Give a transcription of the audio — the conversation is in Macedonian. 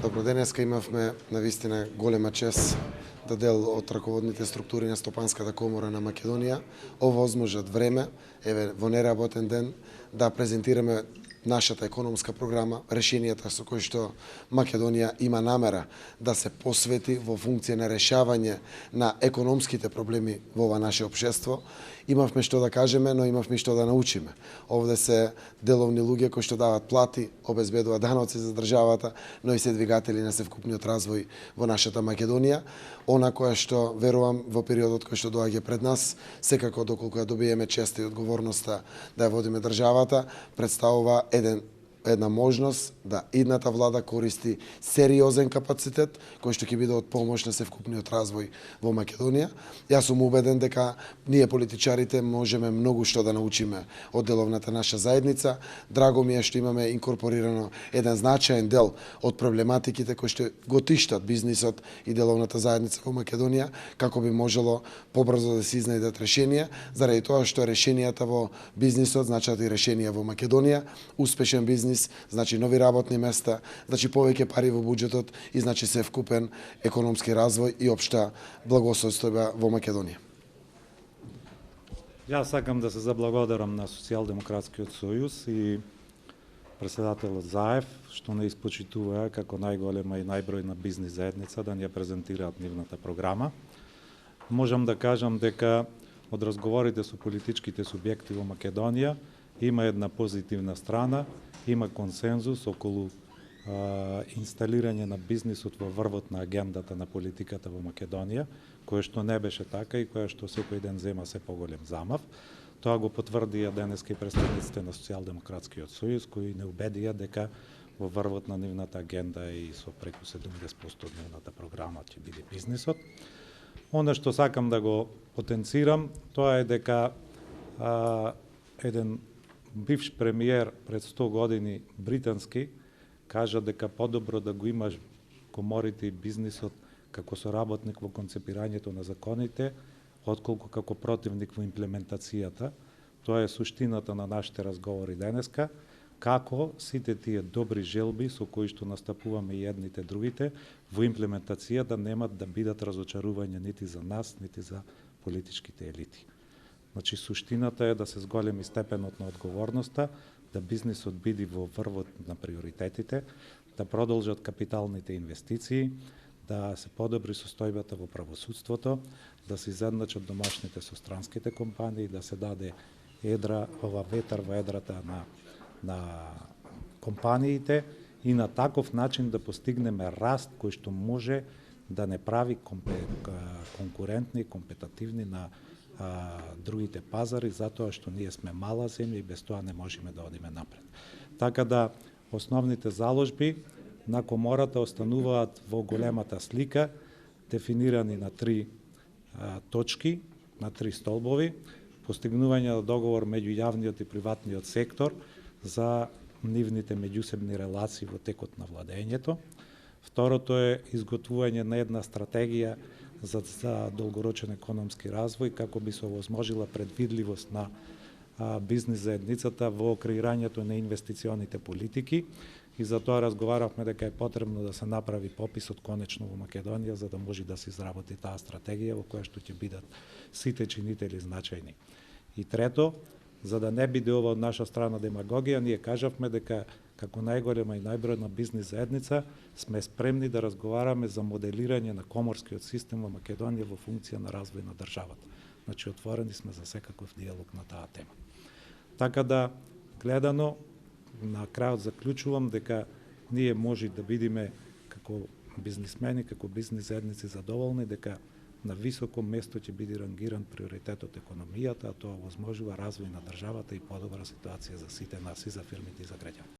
Добро, денеска имавме навистина голема чест да дел од раководните структури на Стопанската комора на Македонија овозможат време, еве во неработен ден, да презентираме нашата економска програма, решенијата со кои што Македонија има намера да се посвети во функција на решавање на економските проблеми во ова наше општество. Имавме што да кажеме, но имавме што да научиме. Овде се деловни луѓе кои што дават плати, обезбедуваат даноци за државата, но и се двигатели на севкупниот развој во нашата Македонија. Она која што верувам во периодот кој што доаѓа пред нас, секако доколку ја добиеме честа и одговорноста да ја водиме државата, представува една можност да идната влада користи сериозен капацитет кој што ќе биде од помош на севкупниот развој во Македонија. Јас сум убеден дека ние политичарите можеме многу што да научиме од деловната наша заедница. Драго ми е што имаме инкорпорирано еден значаен дел од проблематиките кои што го тиштат бизнисот и деловната заедница во Македонија, како би можело побрзо да се изнајдат решенија, заради тоа што решенијата во бизнисот значат и решенија во Македонија, успешен бизнис значи нови работни места, значи повеќе пари во буџетот и значи севкупен економски развој и општа благосостојба во Македонија. Јас сакам да се заблагодарам на Социјалдемократскиот сојуз и председателот Заев што не испочитуваа како најголема и најбројна бизнис заедница да ни ја презентираат нивната програма. Можам да кажам дека од разговорите со политичките субјекти во Македонија има една позитивна страна, има консензус околу инсталирање на бизнисот во врвот на агендата на политиката во Македонија, кое што не беше така и кое што секој ден зема се поголем замав. Тоа го потврдија денеска и представниците на Социјалдемократскиот сојуз, кои не убедија дека во врвот на нивната агенда и со преку 70% од нивната програма ќе биде бизнисот. Она што сакам да го потенцирам, тоа е дека еден бивш премиер пред 100 години британски кажа дека подобро да го имаш коморите и бизнисот како соработник во концепирањето на законите, отколку како противник во имплементацијата. Тоа е суштината на нашите разговори денеска, како сите тие добри желби со кои што настапуваме и едните другите во имплементацијата немат да бидат разочарување нити за нас, нити за политичките елити. Значи, суштината е да се зголеми степенот на одговорноста, да бизнисот биде во врвот на приоритетите, да продолжат капиталните инвестиции, да се подобри состојбата во правосудството, да се изедначат домашните со странските компании, да се даде ветар во едрата на компаниите и на таков начин да постигнеме раст кој што може да не прави конкурентни и компетативни на другите пазари, затоа што ние сме мала земја и без тоа не можеме да одиме напред. Така да, основните заложби на комората остануваат во големата слика, дефинирани на 3 точки, на 3 столбови, постигнување на договор меѓу јавниот и приватниот сектор за нивните меѓусебни релации во текот на владењето. Второто е изготвување на една стратегија за долгорочен економски развој, како би се овозможила предвидливост на бизнис заедницата во креирањето на инвестиционите политики. И за тоа разговаравме дека е потребно да се направи пописот конечно во Македонија, за да може да се изработи таа стратегија во која што ќе бидат сите чинители значајни. И трето, за да не биде ова од наша страна демагогија, ние кажавме дека како најголема и најбројна бизнис заедница сме спремни да разговараме за моделирање на коморскиот систем во Македонија во функција на развој на државата. Значи, отворени сме за секаков диалог на таа тема. Така да, гледано, на крајот заклучувам дека ние може да бидеме како бизнисмени, како бизнис заедници задоволни дека на високо место ќе биде рангиран приоритетот економијата, а тоа овозможува развој на државата и подобра ситуација за сите нас и за фирмите и за граѓаните.